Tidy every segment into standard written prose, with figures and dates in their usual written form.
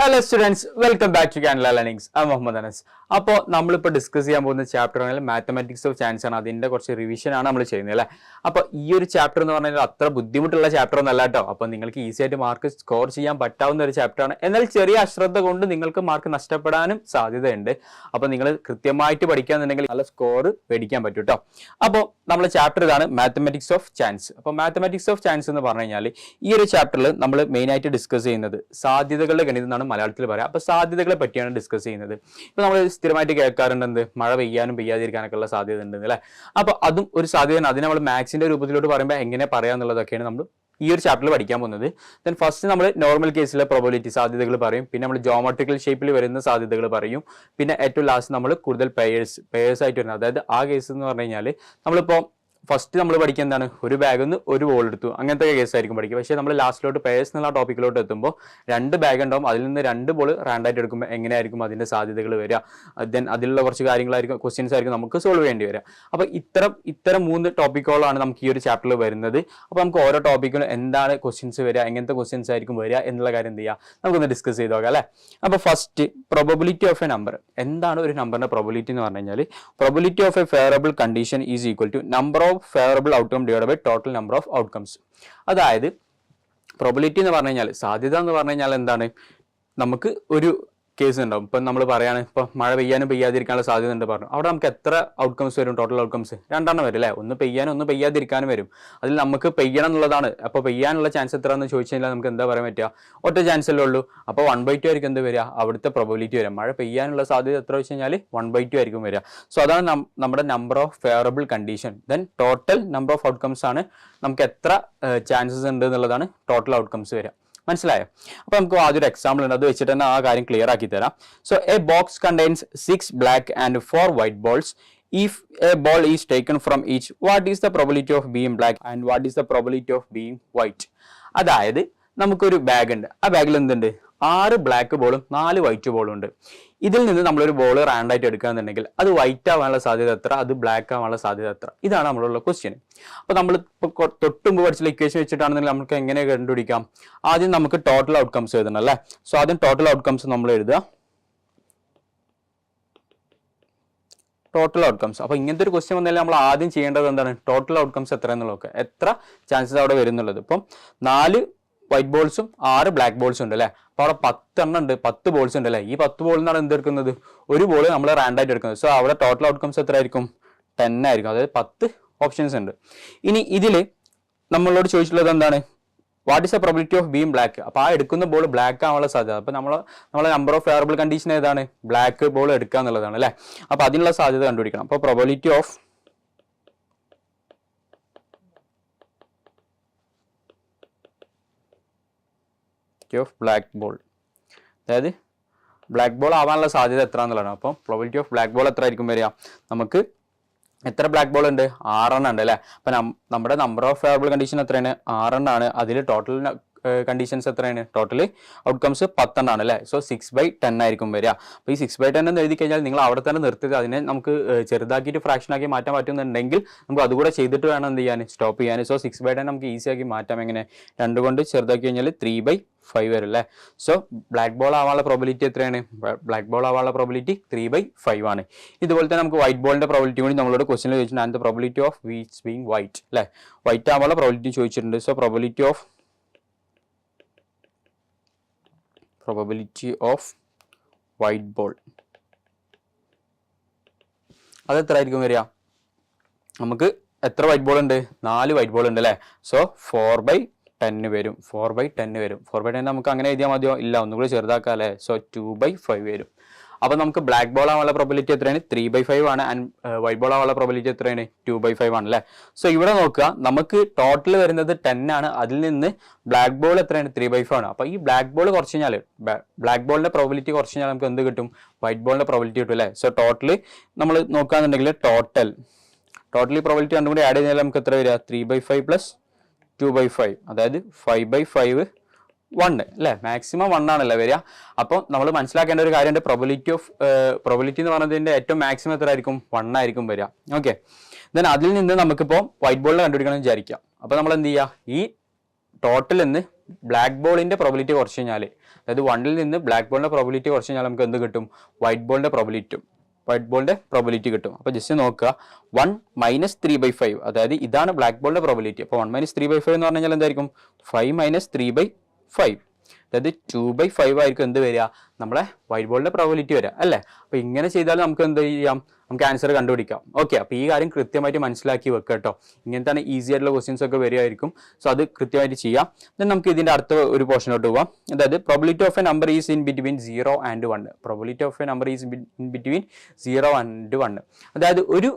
Hello students, welcome back to Canada Learnings. I'm Mohammed Anas. അപ്പോൾ നമ്മളിപ്പോൾ discuss ചെയ്യാൻ പോകുന്ന ചാപ്റ്റർ ആണെങ്കിൽ മാത്തമാറ്റിക്സ് ഓഫ് ചാൻസ് ആണ്. അതിന്റെ കുറച്ച് റിവിഷൻ ആണ് നമ്മൾ ചെയ്യുന്നത് അല്ലേ. അപ്പോൾ ഈ ഒരു ചാപ്റ്റർ എന്ന് പറഞ്ഞാൽ അത്ര ബുദ്ധിമുട്ടുള്ള ചാപ്റ്റർ ഒന്നല്ല കേട്ടോ. അപ്പോൾ നിങ്ങൾക്ക് ഈസി ആയിട്ട് മാർക്ക് സ്കോർ ചെയ്യാൻ പറ്റാവുന്ന ഒരു ചാപ്റ്റർ ആണ്. എന്നാൽ ചെറിയ അശ്രദ്ധ കൊണ്ട് നിങ്ങൾക്ക് മാർക്ക് നഷ്ടപ്പെടാനും സാധ്യതയുണ്ട്. അപ്പോൾ നിങ്ങൾ കൃത്യമായിട്ട് പഠിക്കാന്നുണ്ടെങ്കിൽ നല്ല സ്കോർ മേടിക്കാൻ പറ്റും കേട്ടോ. അപ്പോൾ നമ്മുടെ ചാപ്റ്റർ ഇതാണ് മാത്തമാറ്റിക്സ് ഓഫ് ചാൻസ്. അപ്പോൾ മാത്തമാറ്റിക്സ് ഓഫ് ചാൻസ് എന്ന് പറഞ്ഞു കഴിഞ്ഞാൽ ഈ ഒരു ചാപ്റ്ററിൽ നമ്മൾ മെയിൻ ആയിട്ട് ഡിസ്കസ് ചെയ്യുന്നത് സാധ്യതകളുടെ ഗണിതം എന്നാണ് മലയാളത്തിൽ പറയാം. അപ്പോൾ സാധ്യതകളെ പറ്റിയാണ് ഡിസ്കസ് ചെയ്യുന്നത്. ഇപ്പോൾ നമ്മൾ സ്ഥിരമായിട്ട് കേൾക്കാറുണ്ട് എന്ത് മഴ പെയ്യാനും പെയ്യാതിരിക്കാനൊക്കെ ഉള്ള സാധ്യത ഉണ്ട് അല്ലേ. അപ്പോൾ അതും ഒരു സാധ്യതയാണ്. അതിന് നമ്മൾ മാത്സിന്റെ രൂപത്തിലോട്ട് പറയുമ്പോൾ എങ്ങനെ പറയാന്നുള്ളതൊക്കെയാണ് നമ്മൾ ഈ ഒരു ചാപ്റ്ററിൽ പഠിക്കാൻ പോകുന്നത്. ദെൻ ഫസ്റ്റ് നമ്മൾ നോർമൽ കേസിലെ പ്രോബബിലിറ്റി സാധ്യതകൾ പറയും. പിന്നെ നമ്മൾ ജോമെട്രിക്കൽ ഷേപ്പിൽ വരുന്ന സാധ്യതകൾ പറയും. പിന്നെ ഏറ്റവും ലാസ്റ്റ് നമ്മൾ കൂടുതൽ പേയേഴ്സ് ആയിട്ട് വരുന്നത്. അതായത് ആ കേസ് എന്ന് പറഞ്ഞു കഴിഞ്ഞാൽ നമ്മളിപ്പോൾ ഫസ്റ്റ് നമ്മൾ പഠിക്കുക എന്താണ് ഒരു ബാഗിൽ നിന്ന് ഒരു ബോൾ എടുത്തു അങ്ങനത്തെ കേസായിരിക്കും പഠിക്കുക. പക്ഷേ നമ്മൾ ലാസ്റ്റിലോട്ട് പേഴ്സ് എന്നുള്ള ടോപ്പിക്കിലോട്ട് എത്തുമ്പോൾ രണ്ട് ബാഗ് ഉണ്ടാവും. അതിൽ നിന്ന് രണ്ട് ബോൾ റാൻഡായിട്ട് എടുക്കുമ്പോൾ എങ്ങനെയായിരിക്കും അതിൻ്റെ സാധ്യതകൾ വരിക. ദെൻ അതിലുള്ള കുറച്ച് കാര്യങ്ങളായിരിക്കും ക്വസ്റ്റ്യൻസ് ആയിരിക്കും നമുക്ക് സോൾവ് ചെയ്യേണ്ടി വരിക. അപ്പോൾ ഇത്തരം 3 ടോപ്പിക്കുകളാണ് നമുക്ക് ഈ ഒരു ചാപ്റ്ററിൽ വരുന്നത്. അപ്പോൾ നമുക്ക് ഓരോ ടോപ്പിക്കിലും എന്താണ് ക്വസ്റ്റ്യൻസ് വരിക, എങ്ങനത്തെ ക്വസ്റ്റ്യൻസ് ആയിരിക്കും വരിക എന്നുള്ള കാര്യം എന്ത് ചെയ്യുക നമുക്കൊന്ന് ഡിസ്കസ് ചെയ്ത് നോക്കാം അല്ലേ. അപ്പോൾ first probability of a number. എന്താണ് ഒരു നമ്പറിന്റെ പ്രോബബിലിറ്റി എന്ന് പറഞ്ഞു കഴിഞ്ഞാൽ probability of a favourable condition is equal to number of favourable outcome divided by total number of outcomes. അതായത് പ്രോബബിലിറ്റി എന്ന് പറഞ്ഞു കഴിഞ്ഞാൽ സാധ്യത എന്ന് പറഞ്ഞു കഴിഞ്ഞാൽ എന്താണ്, നമുക്ക് ഒരു കേസ് ഉണ്ടാവും. ഇപ്പം നമ്മൾ പറയാണ് ഇപ്പം മഴ പെയ്യാനും പെയ്യാതിരിക്കാനുള്ള സാധ്യത ഉണ്ട് പറഞ്ഞു. അവിടെ നമുക്ക് എത്ര ഔട്ട്കംസ് വരും? ടോട്ടൽ ഔട്ട്കംസ് 2 വരും അല്ലേ. ഒന്ന് പെയ്യാനും ഒന്ന് പെയ്യാതിരിക്കാനും വരും. അതിൽ നമുക്ക് പെയ്യണം എന്നുള്ളതാണ്. അപ്പോൾ പെയ്യാനുള്ള ചാൻസ് എത്ര എന്ന് ചോദിച്ചു കഴിഞ്ഞാൽ നമുക്ക് എന്താ പറയാൻ പറ്റുക, ഒറ്റ ചാൻസ് അല്ലേ ഉള്ളൂ. അപ്പോൾ 1/2 ആയിരിക്കും എന്ത് വരിക, അവിടുത്തെ പ്രോബബിലിറ്റി വരിക. മഴ പെയ്യാനുള്ള സാധ്യത എത്ര വെച്ച് കഴിഞ്ഞാൽ 1/2 ആയിരിക്കും വരിക. സോ അതാണ് നമ്മുടെ number of favourable condition. Then total number of outcomes ആണ് നമുക്ക് എത്ര ചാൻസസ് ഉണ്ട് എന്നുള്ളതാണ് ടോട്ടൽ ഔട്ട്കംസ് വരിക. മനസ്സിലായോ? അപ്പൊ നമുക്ക് ആദ്യം ഒരു എക്സാമ്പിൾ ഉണ്ട്, അത് വെച്ചിട്ട് തന്നെ ആ കാര്യം ക്ലിയർ ആക്കി തരാം. So A box contains 6 black and 4 white balls. If a ball is taken from each, what is the probability of being black and what is the probability of being white? അതായത് നമുക്കൊരു bag ഉണ്ട്. ആ ബാഗിൽ എന്തുണ്ട്, 6 black ബോളും 4 white ബോളും ഉണ്ട്. ഇതിൽ നിന്ന് നമ്മളൊരു ബോൾ റാൻഡായിട്ട് എടുക്കുകയാണെന്നുണ്ടെങ്കിൽ അത് വൈറ്റ് ആവാനുള്ള സാധ്യത എത്ര, അത് ബ്ലാക്ക് ആവാനുള്ള സാധ്യത എത്ര? ഇതാണ് നമ്മളുള്ള ക്വസ്റ്റ്യൻ. അപ്പോൾ നമ്മൾ ഇപ്പോൾ തൊട്ടുമുമ്പ് പഠിച്ചുള്ള ഇക്വേഷൻ വെച്ചിട്ടാണെന്നുണ്ടെങ്കിൽ നമുക്ക് എങ്ങനെ കണ്ടുപിടിക്കാം? ആദ്യം നമുക്ക് ടോട്ടൽ ഔട്ട്കംസ് എഴുതണം അല്ലേ. സോ ആദ്യം ടോട്ടൽ ഔട്ട്കംസ് നമ്മൾ എഴുതുക. Total outcomes. അപ്പോൾ ഇങ്ങനത്തെ ഒരു ക്വസ്റ്റ്യൻ വന്നാൽ നമ്മൾ ആദ്യം ചെയ്യേണ്ടത് എന്താണ്, ടോട്ടൽ ഔട്ട്കംസ് എത്ര എന്നുള്ളതൊക്കെ, എത്ര ചാൻസസ് അവിടെ വരുന്നുള്ളത്. ഇപ്പം 4 വൈറ്റ് ബോൾസും 6 ബ്ലാക്ക് ബോൾസും ഉണ്ട് അല്ലേ. അപ്പോൾ അവിടെ 10 എണ്ണം ഉണ്ട്, 10 ബോൾസ് ഉണ്ട് അല്ലേ. ഈ 10 ബോളിൽ നിന്നാണ് എന്തെടുക്കുന്നത്, ഒരു ബോൾ നമ്മൾ റാൻഡായിട്ട് എടുക്കുന്നത്. സോ അവിടെ ടോട്ടൽ ഔട്ട്കംസ് എത്ര ആയിരിക്കും, 10 ആയിരിക്കും. അതായത് 10 ഓപ്ഷൻസ് ഉണ്ട്. ഇനി ഇതിൽ നമ്മളോട് ചോദിച്ചിട്ടുള്ളത് എന്താണ്, what is the probability of being black. അപ്പോൾ ആ എടുക്കുന്ന ബോൾ ബ്ലാക്ക് ആവാനുള്ള സാധ്യത. അപ്പോൾ നമ്മളെ നമ്പർ ഓഫ് ഫേവറബിൾ കണ്ടീഷൻ ഏതാണ്, ബ്ലാക്ക് ബോൾ എടുക്കുക എന്നുള്ളതാണ് അല്ലേ. അപ്പോൾ അതിനുള്ള സാധ്യത കണ്ടുപിടിക്കണം. അപ്പോൾ പ്രോബബിലിറ്റി ഓഫ് ബ്ലാക്ക് ബോൾ, അതായത് ബ്ലാക്ക് ബോൾ ആവാനുള്ള സാധ്യത എത്ര എന്നുള്ളതാണ്. അപ്പോൾ പ്രോബബിലിറ്റി ഓഫ് ബ്ലാക്ക് ബോൾ എത്ര ആയിരിക്കും വരിക, നമുക്ക് എത്ര ബ്ലാക്ക് ബോൾ ഉണ്ട്, 6 എണ്ണം ഉണ്ട് അല്ലേ. അപ്പം നമ്മുടെ നമ്പർ ഓഫ് ഫേവറബിൾ കണ്ടീഷൻ എത്രയാണ്, 6 എണ്ണമാണ്. അതിൽ ടോട്ടൽ കണ്ടീഷൻസ് എത്രയാണ്, ടോട്ടൽ ഔട്ട്കംസ് 10 എണ്ണമാണ് അല്ലേ. സോ 6/10 ആയിരിക്കും വരിക. അപ്പോൾ ഈ 6/10 എന്ന് എഴുതി കഴിഞ്ഞാൽ നിങ്ങൾ അവിടെ തന്നെ നിർത്തിയത്, അതിനെ നമുക്ക് ചെറുതാക്കിയിട്ട് ഫ്രാക്ഷൻ ആക്കി മാറ്റാൻ പറ്റുന്നുണ്ടെങ്കിൽ നമുക്ക് അതുകൂടെ ചെയ്തിട്ട് വേണം എന്ത് ചെയ്യാൻ, സ്റ്റോപ്പ് ചെയ്യാൻ. സോ 6/10 നമുക്ക് ഈസി ആക്കി മാറ്റാം. എങ്ങനെ, 2 കൊണ്ട് ചെറുതാക്കി കഴിഞ്ഞാൽ 3/5 വരും അല്ലേ. സോ ബ്ലാക്ക് ബോൾ ആവാനുള്ള പ്രോബിലിറ്റി എത്രയാണ്, ബ്ലാക്ക് ബോൾ ആവാനുള്ള പ്രോബിലിറ്റി 3/5 ആണ്. ഇതുപോലെ തന്നെ നമുക്ക് വൈറ്റ് ബോളിന്റെ പ്രോബിലിറ്റി കൂടി നമ്മളോട് ക്വസ്റ്റ്യൻ ചോദിച്ചിട്ടുണ്ട്. And the probability of വീച്ച് being white അല്ലേ, വൈറ്റ് ആവാനുള്ള പ്രോബിലിറ്റി ചോദിച്ചിട്ടുണ്ട്. So probability of white ball അത് എത്ര ആയിരിക്കും വരിക, നമുക്ക് എത്ര വൈറ്റ് ബോൾ ഉണ്ട്, 4 വൈറ്റ് ബോൾ ഉണ്ട് അല്ലേ. സോ 4/10 വരും. 4/10 നമുക്ക് അങ്ങനെ എഴുതിയാൽ മതിയോ, ഇല്ല ഒന്നുകൂടി ചെറുതാക്കാം അല്ലേ. സോ 2/5 വരും. അപ്പോൾ നമുക്ക് ബ്ലാക്ക് ബോൾ ആവാനുള്ള പ്രോബിലിറ്റി എത്രയാണ്, 3/5 ആണ്. ആൻഡ് വൈറ്റ് ബോൾ ആവാനുള്ള പ്രോബിലിറ്റി എത്രയാണ്, 2/5 ആണ് അല്ലേ. സോ ഇവിടെ നോക്കുക, നമുക്ക് ടോട്ടൽ വരുന്നത് 10 ആണ്. അതിൽ നിന്ന് ബ്ലാക്ക് ബോൾ എത്രയാണ്, 3/5 ആണ്. അപ്പോൾ ഈ ബ്ലാക്ക് ബോൾ കുറച്ച് കഴിഞ്ഞാൽ, ബ്ലാക്ക് ബോളിന്റെ പ്രോബിലിറ്റി കുറച്ച് കഴിഞ്ഞാൽ നമുക്ക് എന്ത് കിട്ടും, വൈറ്റ് ബോളിന്റെ പ്രോബിലിറ്റി കിട്ടും അല്ലേ. സോ ടോട്ടൽ നമ്മൾ നോക്കുകയാണെന്നുണ്ടെങ്കിൽ ടോട്ടലി പ്രോബിലിറ്റി രണ്ടും കൂടി ആഡ് ചെയ്താൽ നമുക്ക് എത്ര വരിക, 3/5 + 2/5, അതായത് 5/5 1 അല്ലേ. മാക്സിമം 1 ആണല്ലേ വരിക. അപ്പോൾ നമ്മൾ മനസ്സിലാക്കേണ്ട ഒരു കാര്യമുണ്ട്, പ്രോബിലിറ്റി എന്ന് പറയുന്നതിന്റെ ഏറ്റവും മാക്സിമം എത്ര ആയിരിക്കും, 1 ആയിരിക്കും വരിക. ഓക്കെ. ദെൻ അതിൽ നിന്ന് നമുക്കിപ്പോൾ വൈറ്റ് ബോളിനെ കണ്ടുപിടിക്കണം എന്ന് വിചാരിക്കാം. അപ്പോൾ നമ്മൾ എന്ത് ചെയ്യുക, ഈ ടോട്ടൽ നിന്ന് ബ്ലാക്ക് ബോളിന്റെ പ്രോബിലിറ്റി കുറച്ച് കഴിഞ്ഞാൽ, അതായത് 1ൽ നിന്ന് ബ്ലാക്ക് ബോളിന്റെ പ്രോബിലിറ്റി കുറച്ച് കഴിഞ്ഞാൽ നമുക്ക് എന്ത് കിട്ടും? വൈറ്റ് ബോളിന്റെ പ്രോബിലിറ്റി കിട്ടും. അപ്പോൾ ജസ്റ്റ് നോക്കുക, 1 - 3/5, അതായത് ഇതാണ് ബ്ലാക്ക് ബോളിന്റെ പ്രോബിലിറ്റി. അപ്പോൾ 1 - 3/5 എന്ന് പറഞ്ഞു കഴിഞ്ഞാൽ എന്തായിരിക്കും? 5 - 3/5, അതായത് 2/5 ആയിരിക്കും എന്ത് വരിക? നമ്മളെ വൈറ്റ് ബോളിന്റെ പ്രോബിലിറ്റി വരിക അല്ലേ? അപ്പൊ ഇങ്ങനെ ചെയ്താൽ നമുക്ക് എന്ത് ചെയ്യാം? നമുക്ക് ആൻസർ കണ്ടുപിടിക്കാം. ഓക്കെ, അപ്പൊ ഈ കാര്യം കൃത്യമായിട്ട് മനസ്സിലാക്കി വെക്കുക കേട്ടോ. ഇങ്ങനത്തെ ഈസി ആയിട്ടുള്ള ക്വസ്റ്റ്യൻസ് ഒക്കെ വരികയായിരിക്കും. സോ അത് കൃത്യമായിട്ട് ചെയ്യാം. നമുക്ക് ഇതിന്റെ അടുത്ത ഒരു പോർഷനോട്ട് പോവാം. അതായത് probability of a number is in between 0 and 1. Probability of a number is in between 0 and 1. അതായത് ഒരു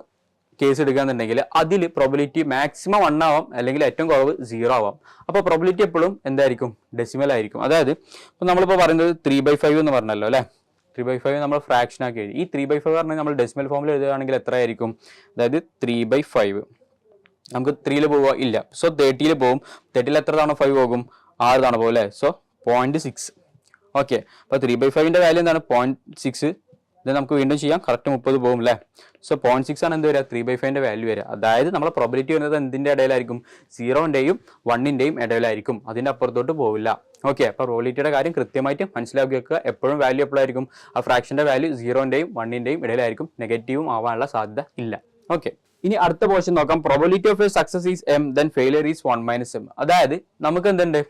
കേസ് എടുക്കുകയാണെന്നുണ്ടെങ്കിൽ അതിൽ പ്രോബിലിറ്റി മാക്സിമം 1 ആവാം, അല്ലെങ്കിൽ ഏറ്റവും കുറവ് 0 ആവാം. അപ്പോൾ പ്രോബിലിറ്റി എപ്പോഴും എന്തായിരിക്കും? ഡെസിമൽ ആയിരിക്കും. അതായത് ഇപ്പൊ നമ്മളിപ്പോൾ പറയുന്നത് 3/5 എന്ന് പറഞ്ഞല്ലോ അല്ലെ? 3/5 നമ്മൾ ഫ്രാക്ഷൻ ആക്കി എഴുതി. ഈ 3/5 പറഞ്ഞാൽ നമ്മൾ ഡെസിമൽ ഫോമിൽ എഴുതുകയാണെങ്കിൽ എത്ര ആയിരിക്കും? അതായത് 3/5 നമുക്ക് 3ൽ പോവുക ഇല്ല. സോ 30ൽ പോകും. 30ൽ എത്ര തവണ 5 പോകും? 6 തവണ പോകും അല്ലേ? സോ 0.6. ഓക്കെ, അപ്പൊ 3/5ന്റെ വാല്യൂ എന്താണ്? 0.6. ഇത് നമുക്ക് വീണ്ടും ചെയ്യാം. കറക്റ്റ് 30 പോകും അല്ലേ? സോ 0.6 ആണ് എന്ത് വരിക? 3/5ന്റെ വാല്യൂ വരിക. അതായത് നമ്മളെ പ്രോബിലിറ്റി വരുന്നത് എന്തിന്റെ ഇടയിലായിരിക്കും? 0ന്റെയും 1ന്റെയും ഇടയിലായിരിക്കും. അതിന്റെ അപ്പുറത്തോട്ട് പോവില്ല. ഓക്കെ, അപ്പൊ പ്രോബിലിറ്റിയുടെ കാര്യം കൃത്യമായിട്ട് മനസ്സിലാക്കി വെക്കുക. എപ്പോഴും വാല്യൂ എപ്പോഴായിരിക്കും? ആ ഫ്രാക്ഷന്റെ വാല്യൂ 0ന്റെയും 1ന്റെയും ഇടയിലായിരിക്കും. നെഗറ്റീവും ആവാനുള്ള സാധ്യത ഇല്ല. ഓക്കെ, ഇനി അടുത്ത പോർഷൻ നോക്കാം. Probability of A success is m, then failure is 1 - m. അതായത് നമുക്ക് എന്തുണ്ട്?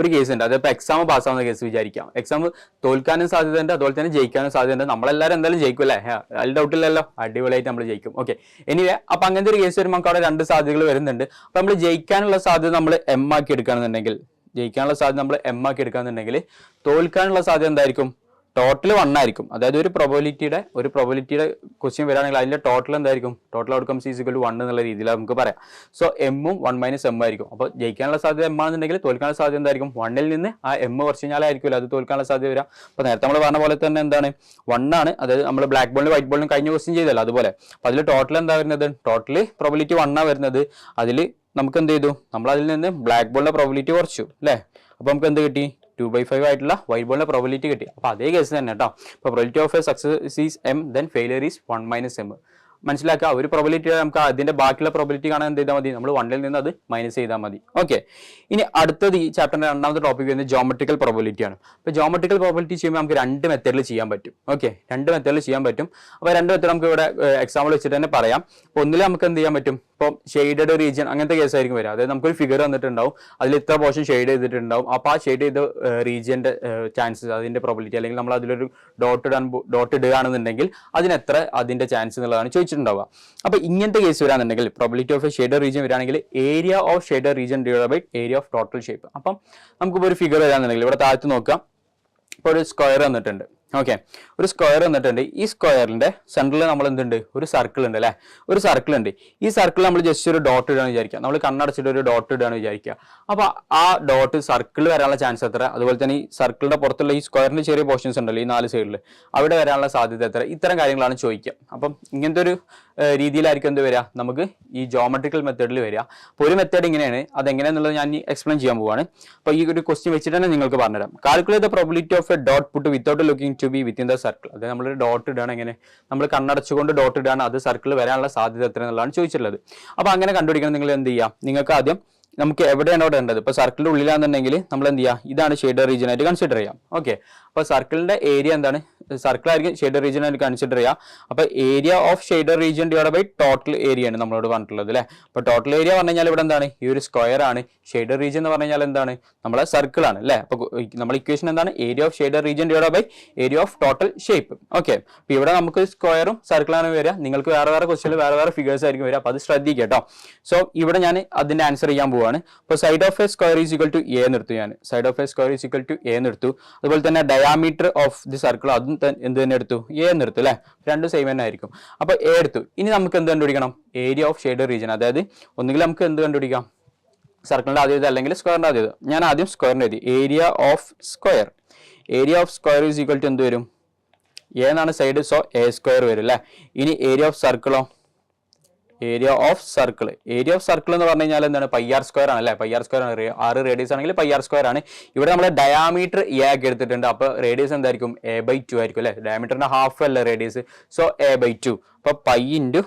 ഒരു കേസ് ഉണ്ട്. അതിപ്പോൾ എക്സാം പാസ്സാവുന്ന കേസ് വിചാരിക്കാം. എക്സാം തോൽക്കാനും സാധ്യതയുണ്ട്, അതുപോലെ തന്നെ ജയിക്കാനും സാധ്യതയുണ്ട്. നമ്മളെല്ലാവരും എന്തായാലും ജയിക്കും അല്ലേ? അതിൽ ഡൗട്ടില്ലല്ലോ, അടിപൊളിയായിട്ട് നമ്മൾ ജയിക്കും. ഓക്കെ, എനിവേ അപ്പൊ അങ്ങനത്തെ ഒരു കേസ് വരുമ്പോൾ നമുക്ക് അവിടെ 2 സാധ്യതകൾ വരുന്നുണ്ട്. അപ്പൊ നമ്മൾ ജയിക്കാനുള്ള സാധ്യത നമ്മൾ m ആക്കി എടുക്കുകയാണെന്നുണ്ടെങ്കിൽ, തോൽക്കാനുള്ള സാധ്യത എന്തായിരിക്കും? ടോട്ടൽ 1 ആയിരിക്കും. അതായത് ഒരു പ്രോബിലിറ്റിയുടെ ക്വസ്റ്റ്യൻ വരികയാണെങ്കിൽ അതിന്റെ ടോട്ടൽ എന്തായിരിക്കും? Total outcomes is equal to 1 എന്നുള്ള രീതിയിൽ നമുക്ക് പറയാം. സോ എമ്മും 1 - m ആയിരിക്കും. അപ്പോൾ ജയിക്കാനുള്ള സാധ്യത m ആണെന്നുണ്ടെങ്കിൽ തോൽക്കാനുള്ള സാധ്യത എന്തായിരിക്കും? 1ൽ നിന്ന് ആ m കുറച്ച് കഴിഞ്ഞാലായിരിക്കുമല്ലോ അത് തോൽക്കാനുള്ള സാധ്യത വരിക. അപ്പോൾ നേരത്തെ നമ്മൾ പറഞ്ഞ പോലെ തന്നെ എന്താണ്? 1 ആണ്. അതായത് നമ്മൾ ബ്ലാക്ക് ബോളിനും വൈറ്റ് ബോളിനും കഴിഞ്ഞ ക്വസ്റ്റ്യൻ ചെയ്തല്ലോ അതുപോലെ. അപ്പോൾ അതിൽ ടോട്ടൽ എന്താ വരുന്നത്? ടോട്ടൽ പ്രോബിലിറ്റി 1 ആണ് വരുന്നത്. അതിൽ നമുക്ക് എന്ത് ചെയ്തു? നമ്മൾ അതിൽ നിന്ന് ബ്ലാക്ക് ബോളിന്റെ പ്രോബിലിറ്റി കുറച്ചു അല്ലേ? അപ്പോൾ നമുക്ക് എന്ത് കിട്ടി? 2/5 ആയിട്ടുള്ള വൈറ്റ് ബോളിന്റെ പ്രോബിലിറ്റി കിട്ടി. അപ്പൊ അതേ കേസ് തന്നെ കേട്ടോ. ഇപ്പൊ probability of A success is m, then failure is 1 - m. മനസ്സിലാക്കുക. ഒരു പ്രോബിലിറ്റി നമുക്ക് അതിന്റെ ബാക്കിയുള്ള പ്രോബിലിറ്റി കാണാൻ എന്ത് ചെയ്താൽ മതി? നമ്മൾ 1ൽ നിന്ന് അത് മൈനസ് ചെയ്താൽ മതി. ഓക്കെ, ഇനി അടുത്തത് ഈ ചാപ്റ്ററിന്റെ രണ്ടാമത്തെ ടോപ്പിക് വരുന്നത് ജോമെട്രിക്കൽ പ്രോബിലിറ്റി ആണ്. അപ്പൊ ജോമെട്രിക്കൽ പ്രോബിലിറ്റി ചെയ്യുമ്പോൾ നമുക്ക് 2 മെത്തേഡിൽ ചെയ്യാൻ പറ്റും. ഓക്കെ, 2 മെത്തേഡിൽ ചെയ്യാൻ പറ്റും. അപ്പൊ 2 മെത്തേഡ് നമുക്ക് ഇവിടെ എക്സാമ്പിൾ വെച്ചിട്ട് തന്നെ പറയാം. അപ്പൊ ഒന്നിൽ നമുക്ക് എന്ത് ചെയ്യാൻ പറ്റും? ഇപ്പം ഷെയ്ഡഡ് റീജിയൻ അങ്ങനത്തെ കേസ് ആയിരിക്കും വരിക. അതായത് നമുക്കൊരു ഫിഗർ വന്നിട്ടുണ്ടാവും, അതിൽ ഇത്ര പോർഷൻ ഷെയ്ഡ് ചെയ്തിട്ടുണ്ടാവും. അപ്പൊ ആ ഷെയ്ഡ് ചെയ്ത റീജിയന്റെ ചാൻസസ്, അതിന്റെ പ്രോബിലിറ്റി, അല്ലെങ്കിൽ നമ്മൾ അതിലൊരു ഡോട്ട് ഇടുകയാണെന്നുണ്ടെങ്കിൽ അതിനെത്ര അതിന്റെ ചാൻസ് എന്നുള്ളതാണ് ചോദിച്ചിട്ടുണ്ടാവുക. അപ്പൊ ഇങ്ങനത്തെ കേസ് വരാന്നുണ്ടെങ്കിൽ probability of a shaded region വരികയാണെങ്കിൽ area of shaded region divide by area of total shape. അപ്പം നമുക്കിപ്പോൾ ഒരു ഫിഗർ വരാന്നുണ്ടെങ്കിൽ ഇവിടെ താഴത്ത് നോക്കാം. ഇപ്പോൾ ഒരു സ്ക്വയർ വന്നിട്ടുണ്ട്. ഓക്കെ, ഒരു സ്ക്വയർ വന്നിട്ടുണ്ട്. ഈ സ്ക്വയറിന്റെ സെന്ററിൽ നമ്മൾ എന്തുണ്ട്? ഒരു സർക്കിൾ ഉണ്ട് അല്ലെ? ഒരു സർക്കിൾ ഉണ്ട്. ഈ സർക്കിൾ നമ്മൾ ജസ്റ്റ് ഒരു ഡോട്ട് ഇടാന്ന് വിചാരിക്കുക. നമ്മൾ കണ്ണടച്ചിട്ട് ഒരു ഡോട്ട് ഇടാന്ന് വിചാരിക്കുക. അപ്പൊ ആ ഡോട്ട് സർക്കിൾ വരാനുള്ള ചാൻസ് എത്ര? അതുപോലെ തന്നെ ഈ സർക്കിളിന്റെ പുറത്തുള്ള ഈ സ്ക്വയറിന്റെ ചെറിയ പോർഷൻസ് ഉണ്ടല്ലോ ഈ 4 സൈഡിൽ, അവിടെ വരാനുള്ള സാധ്യത എത്ര? ഇത്തരം കാര്യങ്ങളാണ് ചോദിക്കുക. അപ്പം ഇങ്ങനത്തെ ഒരു രീതിയിലായിരിക്കും എന്ത് വരിക? നമുക്ക് ഈ ജോമെട്രിക്കൽ മെത്തേഡിൽ വരിക. അപ്പോൾ ഒരു മെത്തേഡ് ഇങ്ങനെയാണ്. അതെങ്ങനെയാണെന്നുള്ളത് ഞാൻ എക്സ്പ്ലെയിൻ ചെയ്യാൻ പോവാണ്. അപ്പോൾ ഈ ഒരു ക്വസ്റ്റ്യൻ വെച്ചിട്ട് തന്നെ നിങ്ങൾക്ക് പറഞ്ഞുതരാം. Calculate the probability of a dot put without looking to be within the circle. അതായത് നമ്മളൊരു ഡോട്ട് ഇടുകയാണ്. എങ്ങനെ? നമ്മൾ കണ്ണടച്ചുകൊണ്ട് ഡോട്ട് ഇടുകയാണ്. അത് സർക്കിൾ വരാനുള്ള സാധ്യത എത്ര എന്നുള്ളതാണ് ചോദിച്ചിട്ടുള്ളത്. അപ്പോൾ അങ്ങനെ കണ്ടുപിടിക്കണം. നിങ്ങൾ എന്ത് ചെയ്യുക? നിങ്ങൾക്ക് ആദ്യം നമുക്ക് എവിടെയാണ് അവിടെ ഉണ്ടത്? ഇപ്പോൾ സർക്കിളിന്റെ ഉള്ളിലാണെന്നുണ്ടെങ്കിൽ നമ്മൾ എന്ത് ചെയ്യുക? ഇതാണ് ഷെയ്ഡഡ് റീജിയൻ ആയിട്ട് കൺസിഡർ ചെയ്യാം. ഓക്കെ, അപ്പോൾ സർക്കിളിന്റെ ഏരിയ എന്താണ്? സർക്കിൾ ആയിരിക്കും ഷെയ്ഡഡ് റീജിയൻ ആയിട്ട് കൺസിഡർ ചെയ്യുക. അപ്പോൾ area of shaded region divide by total area ആണ് നമ്മളോട് പറഞ്ഞിട്ടുള്ളത് അല്ലേ? അപ്പോൾ ടോട്ടൽ ഏരിയ പറഞ്ഞു കഴിഞ്ഞാൽ ഇവിടെ എന്താണ്? ഈ ഒരു സ്ക്വയർ ആണ്. ഷെയ്ഡഡ് റീജിയൻ എന്ന് പറഞ്ഞു കഴിഞ്ഞാൽ എന്താണ്? നമ്മളെ സർക്കിൾ ആണ് അല്ലേ? അപ്പോൾ നമ്മുടെ ഇക്വേഷൻ എന്താണ്? Area of shaded region divide by area of total shape. Okay, അപ്പോൾ ഇവിടെ നമുക്ക് സ്ക്വയറും സർക്കിളാണ് വരിക. നിങ്ങൾക്ക് വേറെ ക്വസ്റ്റ്യനിൽ വേറെ ഫിഗേഴ്സ് ആയിരിക്കും വരിക. അപ്പോൾ അത് ശ്രദ്ധിക്കുക കേട്ടോ. സോ ഇവിടെ ഞാൻ അതിന്റെ ആൻസർ ചെയ്യാൻ പോവാണ്. അപ്പോൾ side of a square is equal to a നിർത്തും. ഞാൻ side of a square is equal to a നിർത്തും. അതുപോലെ തന്നെ ഡയാമീറ്റർ ഓഫ് ദി സർക്കിൾ അതും എന്ത് തന്നെ എടുത്തു? എ നിർത്തും അല്ലെ? രണ്ടും സെയിം തന്നെ ആയിരിക്കും. അപ്പൊ എ എടുത്തു. ഇനി നമുക്ക് എന്ത് കണ്ടുപിടിക്കണം? Area of shaded region. അതായത് ഒന്നുകിൽ നമുക്ക് എന്ത് കണ്ടുപിടിക്കാം? സർക്കിളിന്റെ ആദ്യത്തെ അല്ലെങ്കിൽ സ്ക്വയറിന്റെ ആദ്യത്തെ. ഞാൻ ആദ്യം സ്ക്വയറിന്റെ എഴുതി. Area of square is equal to എന്ത് വരും? എ എന്നാണ് സൈഡ്, സോ എ സ്ക്വയർ വരും അല്ലെ? ഇനി ഏരിയ ഓഫ് സർക്കിളോ? ഏരിയ ഓഫ് സർക്കിൾ എന്ന് പറഞ്ഞു കഴിഞ്ഞാൽ എന്താണ്? πr സ്ക്വയർ ആണ് അല്ലെ? πr സ്ക്വയർ ആണ്. 6 റേഡിയസ് ആണെങ്കിൽ πr സ്ക്വയർ ആണ്. ഇവിടെ നമ്മൾ ഡയാമീറ്റർ എ ആക്കി എടുത്തിട്ടുണ്ട്. അപ്പൊ റേഡിയസ് എന്തായിരിക്കും? a/2 ആയിരിക്കും അല്ലെ? ഡയാമീറ്ററിന്റെ ഹാഫ് അല്ല റേഡിയസ്, സോ a/2. അപ്പൊ π ×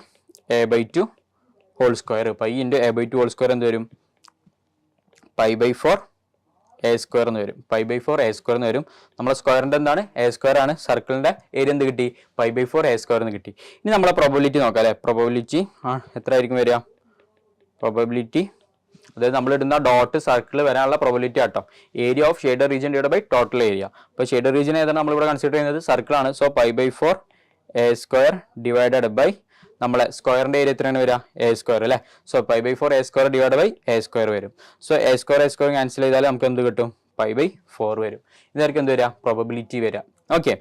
a/2 whole square. π × a/2 whole square എന്ത് വരും? π/4 എ സ്ക്വയർ എന്ന് വരും. പൈ ബൈ 4 എ സ്ക്വയർ എന്ന് വരും. നമ്മുടെ സ്ക്വയറിന്റെ എന്താണ് എ സ്ക്വയർ ആണ്. സർക്കിളിന്റെ ഏരിയ എന്ത് കിട്ടി? പൈ ബൈ 4 എ സ്ക്വയർ എന്ന് കിട്ടി. ഇനി നമ്മളെ പ്രോബബിലിറ്റി നോക്കാം അല്ലെ. പ്രോബബിലിറ്റി എത്ര ആയിരിക്കും വരിക? പ്രോബബിലിറ്റി അതായത് നമ്മൾ ഇടുന്ന ഡോട്ട് സർക്കിൾ വരാനുള്ള പ്രോബബിലിറ്റി ആട്ടോ. Area of shaded region divide by total area. അപ്പോൾ ഷെയ്ഡഡ് റീജിയൻ ഏതാണ് നമ്മളിവിടെ കൺസിഡർ ചെയ്യുന്നത്? സർക്കിൾ ആണ്. So pi by 4 a square divided by നമ്മളെ സ്ക്വയറിന്റെ ഏരിയ എത്രയാണ് വരിക? എ സ്ക്വയർ അല്ലേ. So pi by 4 a square divide by a square വരും. സോ എ സ്ക്വയർ ക്യാൻസൽ ചെയ്താൽ നമുക്ക് എന്ത് കിട്ടും? പൈ ബൈ 4 വരും. ഇതായിരിക്കും എന്ത് വരിക? പ്രോബബിലിറ്റി വരിക. ഓക്കെ,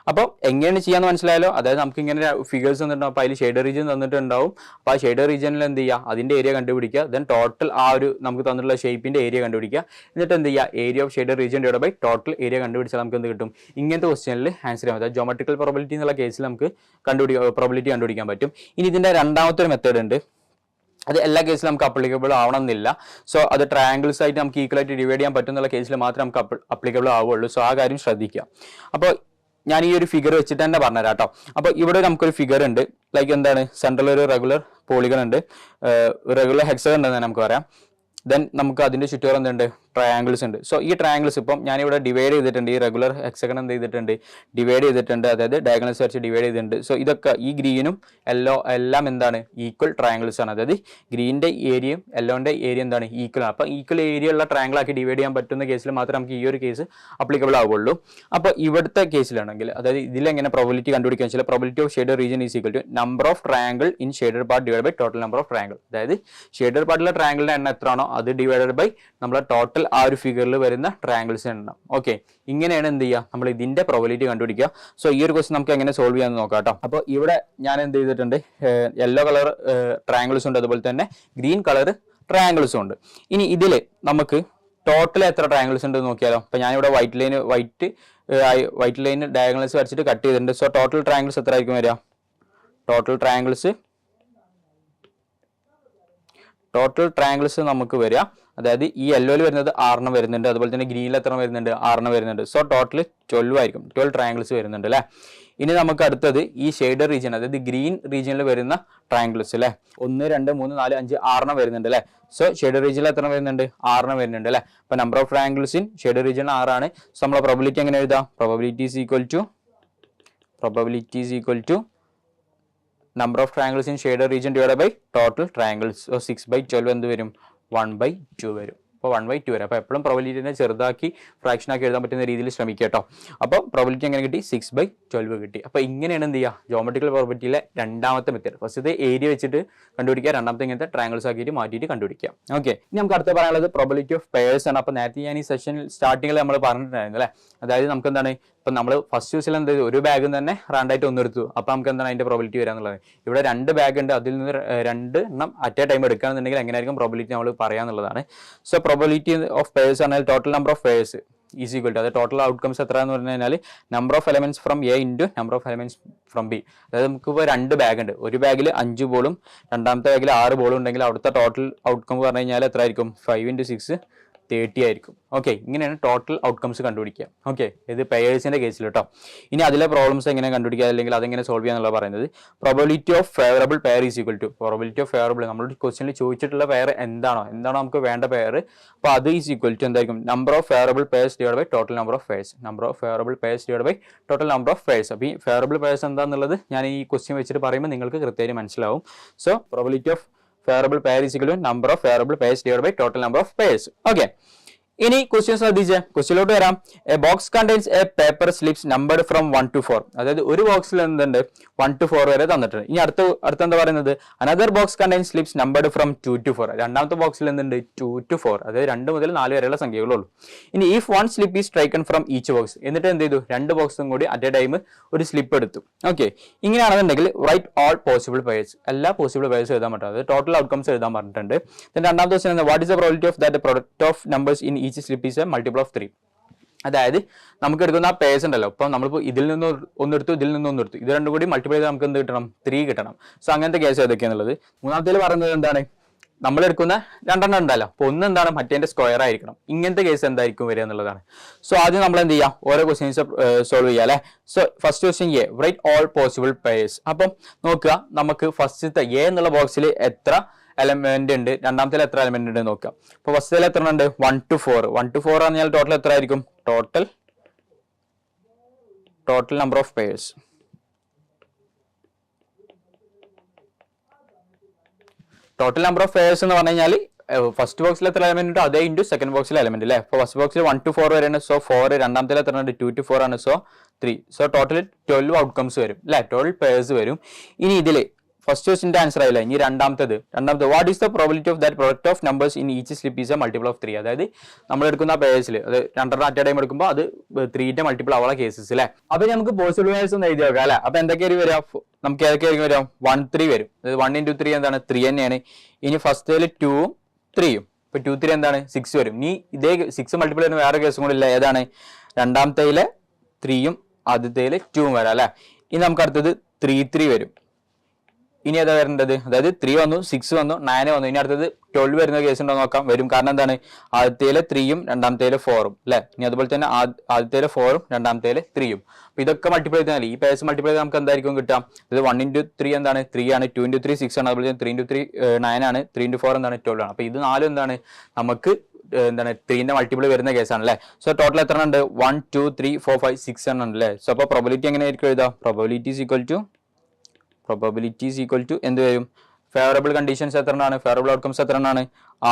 അപ്പോൾ എങ്ങനെയാണ് ചെയ്യാന്ന് മനസ്സിലായാലോ. അതായത് നമുക്ക് ഇങ്ങനെ ഫിഗേഴ്സ് തന്നിട്ടുണ്ടാവും. അപ്പോൾ അതിൽ ഷെയ്ഡഡ് റീജിയൻ തന്നിട്ടുണ്ടാവും. അപ്പോൾ ആ ഷെയ്ഡഡ് റീജിയനിൽ എന്ത് ചെയ്യുക? അതിന്റെ ഏരിയ കണ്ടുപിടിക്കുക. ദെൻ ടോട്ടൽ ആ ഒരു നമുക്ക് തന്നിട്ടുള്ള ഷേപ്പിന്റെ ഏരിയ കണ്ടുപിടിക്കുക. എന്നിട്ട് എന്ത് ചെയ്യുക? Area of shaded region divide by total area കണ്ടുപിടിച്ചാൽ നമുക്ക് എന്ത് കിട്ടും? ഇങ്ങനത്തെ ക്വസ്റ്റ്യനിൽ ആൻസർ ചെയ്യാൻ പറ്റും. ജോമെട്രിക്കൽ പ്രോബബിലിറ്റി എന്നുള്ള കേസിൽ നമുക്ക് പ്രോബബിലിറ്റി കണ്ടുപിടിക്കാൻ പറ്റും. ഇനി ഇതിന്റെ രണ്ടാമത്തെ ഒരു മെത്തേഡ് ഉണ്ട്. അത് എല്ലാ കേസിലും നമുക്ക് അപ്ലിക്കബിൾ ആവണമെന്നില്ല. സോ അത് ട്രയാങ്കിൾസ് ആയിട്ട് നമുക്ക് ഈക്വൽ ആയിട്ട് ഡിവൈഡ് ചെയ്യാൻ പറ്റുന്ന കേസിൽ മാത്രമേ നമുക്ക് അപ്ലിക്കബിൾ ആവുള്ളൂ. സോ ആ കാര്യം ശ്രദ്ധിക്കുക. അപ്പോൾ ഞാൻ ഈ ഒരു ഫിഗർ വെച്ചിട്ട് തന്നെ പറഞ്ഞുതരാം കേട്ടോ. അപ്പോൾ ഇവിടെ നമുക്കൊരു ഫിഗർ ഉണ്ട്. ലൈക്ക് എന്താണ്? സെൻട്രൽ ഒരു റെഗുലർ പോളിഗൺ ഉണ്ട്, റെഗുലർ ഹെക്സഗൺ ഉണ്ടെന്ന് നമുക്ക് പറയാം. ദെൻ നമുക്ക് അതിന്റെ ചുറ്റുപാട് എന്തുണ്ട്? ട്രയാങ്കിൾസ് ഉണ്ട്. സോ ഈ ട്രയാങ്കിൾസ് ഇപ്പം ഞാനിവിടെ ഡിവൈഡ് ചെയ്തിട്ടുണ്ട്. ഈ റെഗുലർ ഹെക്സഗൺ എന്ത് ചെയ്തിട്ടുണ്ട്? ഡിവൈഡ് ചെയ്തിട്ടുണ്ട്. അതായത് ഡയഗണൽസ് വെച്ച് ഡിവൈഡ് ചെയ്തിട്ടുണ്ട്. സോ ഇതൊക്കെ ഈ ഗ്രീനും യെല്ലോ എല്ലാം എന്താണ്? ഈക്വൽ ട്രയാങ്കിൾസ് ആണ്. അതായത് ഗ്രീനിന്റെ ഏരിയയും യെല്ലോന്റെ ഏരിയ എന്താണ്? ഈക്വൽ ആണ്. അപ്പോൾ ഈക്വൽ ഏരിയ ഉള്ള ട്രയാങ്കിൾ ആക്കി ഡിവൈഡ് ചെയ്യാൻ പറ്റുന്ന കേസിൽ മാത്രമേ നമുക്ക് ഈ ഒരു കേസ് അപ്ലിക്കബിൾ ആവുള്ളൂ. അപ്പോൾ ഇവിടുത്തെ കേസിലാണെങ്കിൽ അതായത് ഇതിലെങ്ങനെ പ്രോബബിലിറ്റി കണ്ടുപിടിക്കാൻ വെച്ചാൽ probability of shaded region is equal to number of triangle in shaded part divide by total number of triangle. അതായത് ഷെയ്ഡഡ് പാർട്ടിലെ ട്രയാങ്കിളിന്റെ എണ്ണം എത്രയാണോ അത് ഡിവൈഡഡ് ബൈ നമ്മളെ ടോട്ടൽ ആ ഒരു ഫിഗറിൽ വരുന്ന ട്രയാങ്കിൾസ് എണ്ണം. ഓക്കെ, ഇങ്ങനെയാണ് എന്ത് ചെയ്യുക? നമ്മൾ ഇതിന്റെ പ്രോബബിലിറ്റി കണ്ടുപിടിക്കുക. സോ ഈ ഒരു ക്വസ്റ്റൻ നമുക്ക് എങ്ങനെ സോൾവ് ചെയ്യാന്ന് നോക്കാം കേട്ടോ. അപ്പോൾ ഇവിടെ ഞാൻ എന്ത് ചെയ്തിട്ടുണ്ട്? യെല്ലോ കളർ ട്രയാങ്കിൾസ് ഉണ്ട്, അതുപോലെ തന്നെ ഗ്രീൻ കളർ ട്രയാങ്കിൾസും ഉണ്ട്. ഇനി ഇതിൽ നമുക്ക് ടോട്ടൽ എത്ര ട്രയാങ്കിൾസ് ഉണ്ട് നോക്കിയാലോ. അപ്പൊ ഞാനിവിടെ വൈറ്റ് ലൈൻ ഡയഗണൽസ് വരച്ചിട്ട് കട്ട് ചെയ്തിട്ടുണ്ട്. സോ ടോട്ടൽ ട്രയാങ്കിൾസ് എത്ര ആയിരിക്കും വരിക? ടോട്ടൽ ട്രയാങ്കിൾസ് നമുക്ക് വരിക, അതായത് ഈ യെല്ലോയിൽ വരുന്നത് 6 വരുന്നുണ്ട്, അതുപോലെ തന്നെ ഗ്രീനിൽ എത്ര വരുന്നുണ്ട്? 6 വരുന്നുണ്ട്. സോ ടോട്ടൽ 12 ആയിരിക്കും. 12 ട്രയാങ്കിൾസ് വരുന്നുണ്ട് അല്ലേ. ഇനി നമുക്ക് അടുത്തത് ഈ ഷെയ്ഡഡ് റീജിയൻ, അതായത് ഗ്രീൻ റീജിയനിൽ വരുന്ന ട്രയാങ്കിൾസ് അല്ലേ. 1 2 3 4 5 6 വരുന്നുണ്ട് അല്ലേ. സോ ഷെയ്ഡഡ് റീജിയനിൽ എത്ര വരുന്നുണ്ട്? 6 വരുന്നുണ്ട് അല്ലേ. അപ്പൊ number of triangles in shaded region 6 ആണ്. സോ നമ്മളെ പ്രോബബിലിറ്റി എങ്ങനെ എഴുതാം? Probability is equal to number of triangles in shaded region divided by total triangles. So 6/12 എന്ത് വരും? 1/2 വരും. അപ്പോൾ 1/2 വരും. അപ്പോൾ എപ്പോഴും പ്രോബബിലിറ്റിനെ ചെറുതാക്കി ഫ്രാക്ഷൻ ആക്കി എഴുതാൻ പറ്റുന്ന രീതിയിൽ ശ്രമിക്കുക കേട്ടോ. അപ്പോൾ പ്രോബബിലിറ്റി എങ്ങനെ കിട്ടി? 6/12 കിട്ടി. അപ്പോൾ ഇങ്ങനെയാണ് എന്ത് ചെയ്യുക? ജോമെട്രിക്കൽ പ്രോബബിലിറ്റിയിലെ രണ്ടാമത്തെ മെത്തേഡ്. ഫസ്റ്റ് ഏരിയ വെച്ചിട്ട് കണ്ടുപിടിക്കുക, രണ്ടാമത്തെ ഇങ്ങനത്തെ ട്രയാങ്കിൾസ് ആക്കിയിട്ട് മാറ്റിയിട്ട് കണ്ടുപിടിക്കുക. ഓക്കെ, ഇനി നമുക്ക് അടുത്ത പറയാനുള്ളത് പ്രോബബിലിറ്റി ഓഫ് പെയർസ് ആണ്. അപ്പോൾ നേരത്തെ ഞാൻ ഈ സെഷനിൽ സ്റ്റാർട്ടിങ്ങിൽ നമ്മൾ പറഞ്ഞിട്ടുണ്ടായിരുന്നു അല്ലേ. അതായത് നമുക്ക് എന്താണ്, ഇപ്പം നമ്മൾ ഫസ്റ്റ് യൂസിൽ എന്ത് ചെയ്തു? ഒരു ബാഗിൽ നിന്ന് തന്നെ റാൻഡായിട്ട് ഒന്നെടുത്തു. അപ്പോൾ നമുക്ക് എന്താണ് അതിന്റെ പ്രോബബിലിറ്റി വരാന്നുള്ളത്? ഇവിടെ 2 ബാഗ് ഉണ്ട്, അതിൽ നിന്ന് 2 എണ്ണം അറ്റ് എ ടൈം എടുക്കുകയാണെന്നുണ്ടെങ്കിൽ എങ്ങനെയായിരിക്കും പ്രോബബിലിറ്റി നമ്മൾ പറയാന്നുള്ളതാണ്. സോ പ്രോബബിലിറ്റി ഓഫ് പെയർസ് ആണ് total number of pairs is equal to, അത് ടോട്ടൽ ഔട്ട്കംസ് എത്ര എന്ന് പറഞ്ഞു കഴിഞ്ഞാൽ number of elements from A into number of elements from B. അതായത് നമുക്കിപ്പോൾ 2 ബാഗ് ഉണ്ട്, ഒരു ബാഗിൽ 5 ബോളും രണ്ടാമത്തെ ബാഗിൽ 6 ബോളും ഉണ്ടെങ്കിൽ അവിടുത്തെ ടോട്ടൽ ഔട്ട്കം പറഞ്ഞു കഴിഞ്ഞാൽ എത്ര ആയിരിക്കും? 5 × 6 30 ആയിരിക്കും. ഓക്കെ, ഇങ്ങനെയാണ് ടോട്ടൽ ഔട്ട്കംസ് കണ്ടുപിടിക്കുക. ഓക്കെ, ഇത് പെയേഴ്സിന്റെ കേസിൽ കേട്ടോ. ഇനി അതിലെ പ്രോബ്ലംസ് എങ്ങനെ കണ്ടുപിടിക്കുക, അല്ലെങ്കിൽ അതെങ്ങനെ സോൾവ് ചെയ്യാന്നുള്ള പറയുന്നത് probability of favourable pair is equal to probability of favourable, നമ്മളോട് ക്വസ്റ്റ്യനിൽ ചോദിച്ചിട്ടുള്ള പെയർ എന്താണോ നമുക്ക് വേണ്ട പെയർ, അപ്പോൾ അത് ഈസ് ഈക്വൽ ടു എന്തായിരിക്കും? Number of favourable pairs divide by total number of pairs. Number of favourable pairs divide by total number of pairs. അപ്പോൾ ഈ ഫേവറബിൾ പെയർസ് എന്താണെന്നുള്ളത് ഞാൻ ഈ ക്വസ്റ്റ്യൻ വെച്ചിട്ട് പറയുമ്പോൾ നിങ്ങൾക്ക് കൃത്യമായിട്ട് മനസ്സിലാവും. So probability of favourable pair is equal to number of favourable pairs divide by total number of pairs. Okay, ഇനി ക്വസ്റ്റ്യൻ ശ്രദ്ധിച്ചേ, ക്വസ്റ്റ്യനിലോട്ട് വരാം. A box contains a paper slips numbered from 1 to 4. അതായത് ഒരു ബോക്സിൽ എന്തുണ്ട്? 1 to 4 വരെ തന്നിട്ടുണ്ട്. ഇനി അടുത്ത എന്താ പറയുന്നത്? Another box contains slips numbered from 2 to 4. രണ്ടാമത്തെ ബോക്സിൽ എന്തുണ്ട്? 2 to 4, അതായത് 2 മുതൽ 4 വരെയുള്ള സംഖ്യകളുള്ളൂ. ഇനി if 1 slip is stricken from each box, എന്നിട്ട് എന്ത് ചെയ്തു? 2 ബോക്സും കൂടി അറ്റ് എ ടൈം ഒരു സ്ലിപ്പ് എടുത്തു. ഓക്കെ, ഇങ്ങനെയാണെന്നുണ്ടെങ്കിൽ റൈറ്റ് ഓൾ പോസിബിൾ പെയർസ്, എല്ലാ പോസിബിൾ പെയർസ് എഴുതാൻ പറ്റും. അത് ടോട്ടൽ ഔട്ട്കംസ് എഴുതാൻ പറഞ്ഞിട്ടുണ്ട്. രണ്ടാമത്തെ question, what is the probability of that product of numbers in each slip is a multiple of 3. അതായത് നമുക്ക് എടുക്കുന്ന ആ പേഴ്സ് ഉണ്ടല്ലോ, ഇപ്പം നമ്മളിപ്പോൾ ഇതിൽ നിന്ന് ഒന്നെടുത്തു, ഇതിൽ നിന്ന് ഒന്നെടുത്തു, ഇത് രണ്ടും കൂടി മൾട്ടിപ്ലൈ ചെയ്ത് നമുക്ക് എന്ത് കിട്ടണം? 3 കിട്ടണം. സോ അങ്ങനത്തെ കേസ് ഏതൊക്കെയാണുള്ളത്? മൂന്നാമത്തേൽ പറയുന്നത് എന്താണ്? നമ്മൾ എടുക്കുന്ന 2 എണ്ണം ഉണ്ടല്ലോ, അപ്പോൾ ഒന്ന് എന്താണ്? മറ്റേന്റെ സ്ക്വയർ ആയിരിക്കണം. ഇങ്ങനത്തെ കേസ് എന്തായിരിക്കും വരിക എന്നുള്ളതാണ്. സോ ആദ്യം നമ്മൾ എന്ത് ചെയ്യാം? ഓരോ ക്വസ്റ്റ്യൻസ് സോൾവ് ചെയ്യാം അല്ലേ. So first question write all possible pairs. അപ്പം നോക്കുക, നമുക്ക് ഫസ്റ്റത്തെ എ എന്നുള്ള ബോക്സിൽ എത്ര എലമെന്റ് ഉണ്ട്, രണ്ടാമത്തെ എത്ര എലമെന്റ് ഉണ്ട് നോക്കാം. അപ്പൊ ഫസ്റ്റിൽ എത്ര ഉണ്ട്? 1 to 4. 1 to 4 പറഞ്ഞാൽ ടോട്ടൽ എത്ര ആയിരിക്കും? Total number of pairs. Total number of pairs എന്ന് പറഞ്ഞു കഴിഞ്ഞാൽ ഫസ്റ്റ് ബോക്സിൽ എത്ര എലമെന്റ് ഉണ്ട് അതേ ഇൻറ്റു സെക്കൻഡ് ബോക്സിലെ എലമെന്റ് അല്ലേ. അപ്പോൾ ഫസ്റ്റ് ബോക്സിൽ 1 to 4 വരെയാണ്, സോ 4. രണ്ടാമത്തെ എത്ര ഉണ്ട്? 2 to 4 ആണ്, സോ 3. സോ ടോട്ടൽ 12 ഔട്ട്കംസ് വരും അല്ലെ, 12 പെയർസ് വരും. ഇനി ഇതില് ഫസ്റ്റ് ക്വസ്റ്റിന്റെ ആൻസർ ആയില്ല. ഇനി രണ്ടാമത്തെ what is the probability of that product of numbers in each slip is a multiple of 3. അതായത് നമ്മൾ എടുക്കുന്ന പേഴ്സിൽ അത് 2 അറ്റ് ടൈം എടുക്കുമ്പോൾ അത് 3ന്റെ മൾട്ടിപ്പിൾ ആവുള്ള കേസസ് അല്ലെ. അപ്പൊ നമുക്ക് പോസിബിൾ പേഴ്സ് ഒന്ന് എഴുതി നോക്കാം അല്ലെ. അപ്പൊ എന്തൊക്കെയായിരിക്കും വരാം? നമുക്ക് ഏതൊക്കെയായിരിക്കും വരാം? 1 3 വരും. അതായത് 1 into 3 എന്താണ്? 3 തന്നെയാണ്. ഇനി ഫസ്റ്റില് 2 3. ഇപ്പൊ 2 3 എന്താണ്? 6 വരും. ഇനി ഇതേ 6 മൾട്ടിപ്പിൾ വരുന്ന വേറെ കേസും കൂടി ഇല്ല. ഏതാണ്? രണ്ടാമത്തേല് 3യും ആദ്യത്തേല് 2ഉം വരാം അല്ലെ. ഇനി നമുക്ക് അടുത്തത് 3 3 വരും. ഇനി ഏതാ വരേണ്ടത്? അതായത് 3 വന്നു, 6 വന്നു, 9 വന്നു. ഇനി അടുത്തത് 12 വരുന്ന കേസ് ഉണ്ടോ നോക്കാം. വരും. കാരണം എന്താണ്? ആദ്യത്തേല് 3യും രണ്ടാമത്തേല് 4ഉം അല്ലെ. ഇനി അതുപോലെ തന്നെ ആദ്യത്തേല് 4ഉം രണ്ടാമത്തേല് 3യും. അപ്പൊ ഇതൊക്കെ മൾട്ടിപ്ലൈ ചെയ്താൽ ഈ പേഴ്സ് മൾട്ടിപ്ലൈ ചെയ്താൽ നമുക്ക് എന്തായിരിക്കും കിട്ടാം? ഇത് 1 into 3 എന്താണ്? 3 ആണ്. 2 into 3 6 ആണ്. അതുപോലെ തന്നെ 3 into 3 9 ആണ്. 3 into 4 എന്താണ്? 12 ആണ്. അപ്പൊ ഇത് 4 എന്താണ്? നമുക്ക് എന്താണ്? 3ന്റെ മൾട്ടിപ്പിൾ വരുന്ന കേസാണ് അല്ലെ. സോ ടോട്ടൽ എത്ര ഉണ്ട്? 1 2 3 4 5 6 ആണ് അല്ലേ. സോ അപ്പൊ പ്രോബിലിറ്റി എങ്ങനെയായിരിക്കും എഴുതാം? പ്രോബിലിറ്റി ഈസ് ഈക്വൽ ടു എന്ത് വരും? ഫേവറബിൾ കണ്ടീഷൻസ് എത്ര ആണ്? ഫേവറബിൾ ഔട്ട്കംസ് എത്ര ആണ്?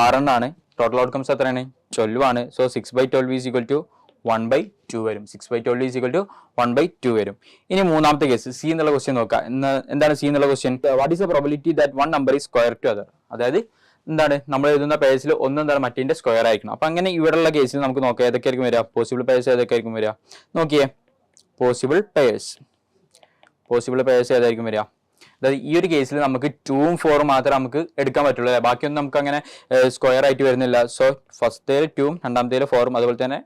6 ആണ്. ടോട്ടൽ ഔട്ട്കംസ് എത്രയാണ്? 12 ആണ്. സോ 6/12 ഈസ് ഈക്വൽ ടു 1/2 വരും. 6/12 ഈസ് ഈക്വൽ ടു 1/2 വരും. ഇനി മൂന്നാമത്തെ കേസ് സി എന്നുള്ള ക്വസ്റ്റ്യൻ നോക്കാം. എന്താണ് സി എന്നുള്ള question? What is the probability that one number is square two other? അതായത് എന്താണ്? നമ്മൾ എഴുതുന്ന പേഴ്സിൽ ഒന്ന് എന്താണ്? മറ്റേ സ്ക്വയർ ആയിരിക്കണം. അപ്പൊ അങ്ങനെ ഇവിടെയുള്ള കേസിൽ നമുക്ക് നോക്കാം ഏതൊക്കെയായിരിക്കും വരിക. പോസിബിൾ പേഴ്സ് ഏതൊക്കെയായിരിക്കും വരിക നോക്കിയേ. പോസിബിൾ പേഴ്സ് ഏതായിരിക്കും വരിക? അതായത് ഈ ഒരു കേസിൽ നമുക്ക് 2ഉം 4ഉം മാത്രമേ നമുക്ക് എടുക്കാൻ പറ്റുള്ളൂ അല്ലെ. ബാക്കിയൊന്നും നമുക്ക് അങ്ങനെ സ്ക്വയർ ആയിട്ട് വരുന്നില്ല. സോ ഫസ്റ്റേല് 2ഉം രണ്ടാമത്തേല് 4ഉം അതുപോലെ തന്നെ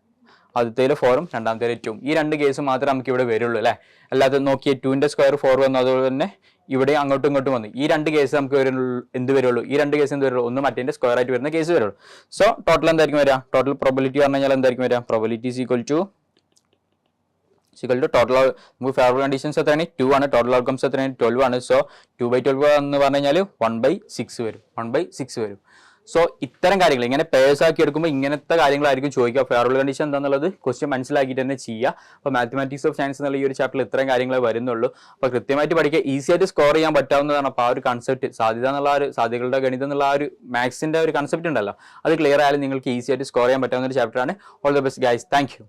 ആദ്യത്തേല് 4ഉം രണ്ടാമത്തേല് 2ഉം ഈ രണ്ട് കേസ് മാത്രമേ നമുക്ക് ഇവിടെ വരുള്ളൂ അല്ലെ. അല്ലാതെ നോക്കിയേ 2ന്റെ സ്ക്വയർ 4 വന്നു, അതുപോലെ തന്നെ ഇവിടെ അങ്ങോട്ടും ഇങ്ങോട്ടും വന്നു. ഈ രണ്ട് കേസ് നമുക്ക് എന്ത് വരുള്ളൂ? ഈ രണ്ട് കേസ് എന്ത് വരുള്ളൂ? ഒന്ന് മറ്റേ സ്ക്വയർ ആയിട്ട് വരുന്ന കേസ് വരുള്ളൂ. സോ ടോട്ടൽ എന്തായിരിക്കും വരിക? ടോട്ടൽ പ്രോബിലിറ്റി പറഞ്ഞു കഴിഞ്ഞാൽ എന്തായിരിക്കും വരിക? Probability is equal to total നമുക്ക് ഫേവറബിൾ കണ്ടീഷൻസ് എത്രയാണ്? 2 ആണ്. ടോട്ടൽ ഔട്ട്കംസ് എത്രയാണ്? 12 ആണ്. സോ 2/12 എന്ന് പറഞ്ഞു കഴിഞ്ഞാൽ 1/6 വരും. 1/6 വരും. സോ ഇത്തരം കാര്യങ്ങൾ ഇങ്ങനെ പേഴ്സ് ആക്കി എടുക്കുമ്പോൾ ഇങ്ങനത്തെ കാര്യങ്ങളായിരിക്കും ചോദിക്കുക. ഫേവറബിൾ കണ്ടീഷൻ എന്താണെന്നുള്ളത് ക്വസ്റ്റ്യൻ മനസ്സിലാക്കിയിട്ട് തന്നെ ചെയ്യുക. അപ്പോൾ മാത്തമാറ്റിക്സ് ഓഫ് സയൻസ് എന്നുള്ള ഈ ഒരു ചാപ്റ്ററിൽ ഇത്രയും കാര്യങ്ങളെ വരുന്നുള്ളൂ. അപ്പോൾ കൃത്യമായിട്ട് പഠിക്കുക, ഈസി ആയിട്ട് സ്കോർ ചെയ്യാൻ പറ്റാവുന്നതാണ്. അപ്പോൾ ആ ഒരു കൺസെപ്റ്റ് സാധ്യത എന്നുള്ള ആ ഒരു സാധ്യതകളുടെ ഗണിതം എന്നുള്ള ആ ഒരു മാത്സിന്റെ ഒരു കൺസെപ്റ്റ് ഉണ്ടല്ലോ, അത് ക്ലിയർ ആയാലും നിങ്ങൾക്ക് ഈസി ആയിട്ട് സ്കോർ ചെയ്യാൻ പറ്റാവുന്ന ഒരു ചാപ്റ്ററാണ്. All the best guys. Thank U.